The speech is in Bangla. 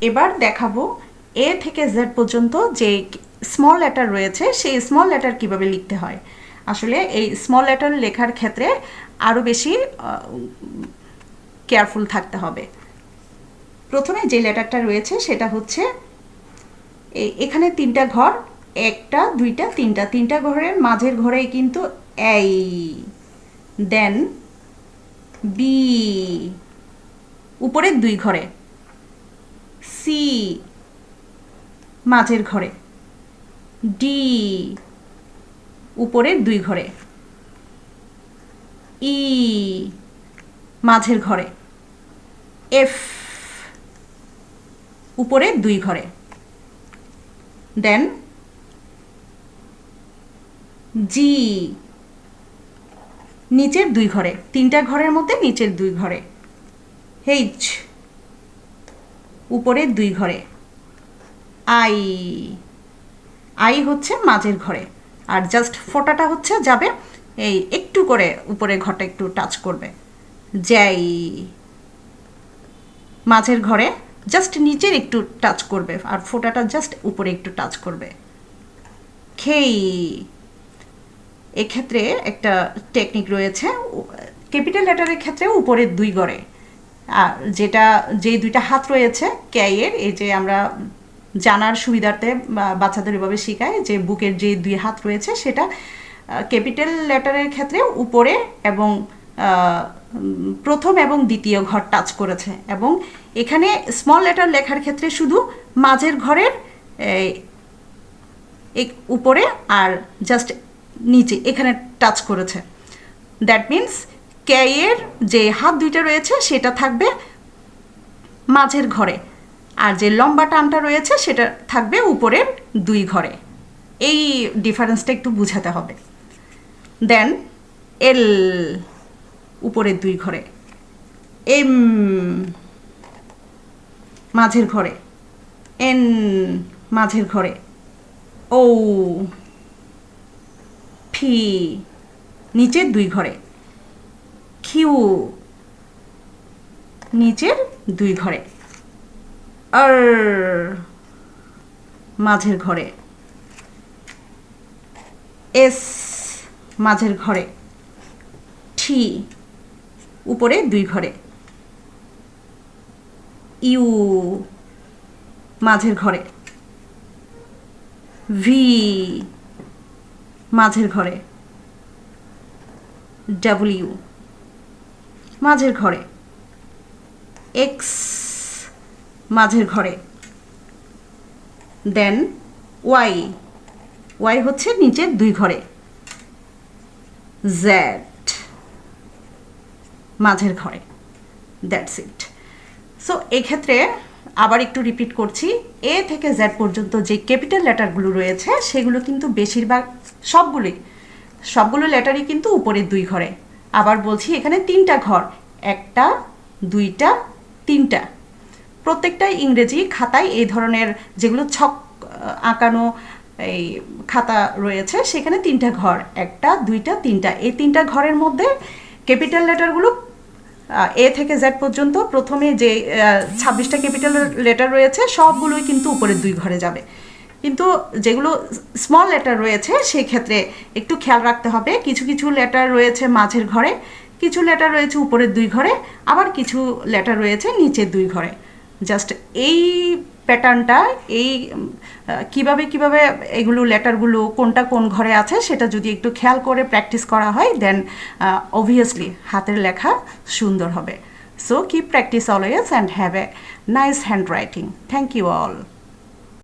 এবার দেখাবো এ থেকে জেড পর্যন্ত যে স্মল লেটার রয়েছে সেই স্মল লেটার কিভাবে লিখতে হয়। আসলে এই স্মল লেটার লেখার ক্ষেত্রে আরও বেশি কেয়ারফুল থাকতে হবে। প্রথমে যে লেটারটা রয়েছে সেটা হচ্ছে এখানে তিনটা ঘর, একটা দুইটা তিনটা, তিনটা ঘরের মাঝের ঘরে কিন্তু এই, দেন বি, উপরের দুই ঘরে সি, মাঝের ঘরে ডি, উপরের দুই ঘরে ই, মাঝের ঘরে এফ, উপরের দুই ঘরে, দেন জি, নিচের দুই ঘরে, তিনটা ঘরের মধ্যে নিচের দুই ঘরে, এইচ, উপরের দুই ঘরে, আই, আই হচ্ছে মাঝের ঘরে, আর জাস্ট ফোঁটাটা হচ্ছে যাবে এই একটু করে উপরে ঘরটা একটু টাচ করবে, জ্যাই, মাঝের ঘরে জাস্ট নিচের একটু টাচ করবে আর ফোঁটাটা জাস্ট উপরে একটু টাচ করবে, খেই। এক্ষেত্রে একটা টেকনিক রয়েছে, ক্যাপিটাল লেটারের ক্ষেত্রে উপরের দুই ঘরে, আর যেটা যে দুইটা হাত রয়েছে ক্যায়ের, এই যে আমরা জানার সুবিধার্থে বাচ্চাদের এভাবে শেখায় যে বুকের যে দুই হাত রয়েছে সেটা ক্যাপিটাল লেটারের ক্ষেত্রে উপরে এবং প্রথম এবং দ্বিতীয় ঘর টাচ করেছে, এবং এখানে স্মল লেটার লেখার ক্ষেত্রে শুধু মাঝের ঘরের উপরে আর জাস্ট নিচে এখানে টাচ করেছে। দ্যাট মিন্স কে এর যে হাত দুইটা রয়েছে সেটা থাকবে মাঝের ঘরে, আর যে লম্বা টানটা রয়েছে সেটা থাকবে উপরের দুই ঘরে। এই ডিফারেন্সটা একটু বুঝাতে হবে। দেন এল, উপরের দুই ঘরে, এম, মাঝের ঘরে, এন, মাঝের ঘরে, ও, ফি, নিচের দুই ঘরে, কিউ, নিচের দুই ঘরে, আর, মাঝের ঘরে, এস, মাঝের ঘরে, টি, উপরে দুই ঘরে, ইউ, মাঝের ঘরে, ভি, মাঝের ঘরে, ডাব্লিউ, মাঝের ঘরে, এক্স, মাঝের ঘরে, দেন ওয়াই, ওয়াই হচ্ছে নিচের দুই ঘরে, জেড, মাঝের ঘরে। That's it. সো এক্ষেত্রে আবার একটু রিপিট করছি, এ থেকে জেড পর্যন্ত যে ক্যাপিটাল লেটারগুলো রয়েছে সেগুলো কিন্তু বেশিরভাগ সবগুলো লেটারই কিন্তু উপরের দুই ঘরে। আবার বলছি এখানে তিনটা ঘর, একটা দুইটা তিনটা। প্রত্যেকটা ইংরেজি খাতায় এই ধরনের যেগুলো ছক আঁকানো এই খাতা রয়েছে সেখানে তিনটা ঘর, একটা দুইটা তিনটা, এই তিনটা ঘরের মধ্যে ক্যাপিটাল লেটারগুলো এ থেকে জেড পর্যন্ত প্রথমে যে 26টা ক্যাপিটাল লেটার রয়েছে সবগুলোই কিন্তু উপরের দুই ঘরে যাবে, কিন্তু যেগুলো স্মল লেটার রয়েছে সেই ক্ষেত্রে একটু খেয়াল রাখতে হবে, কিছু কিছু লেটার রয়েছে মাঝের ঘরে, কিছু লেটার রয়েছে উপরের দুই ঘরে, আবার কিছু লেটার রয়েছে নিচের দুই ঘরে। জাস্ট এই প্যাটার্নটা, এই কিভাবে কিভাবে এগুলো লেটারগুলো কোনটা কোন ঘরে আছে সেটা যদি একটু খেয়াল করে প্র্যাকটিস করা হয় দেন অবভিয়াসলি হাতের লেখা সুন্দর হবে। So keep practice always and have a nice handwriting. Thank you all.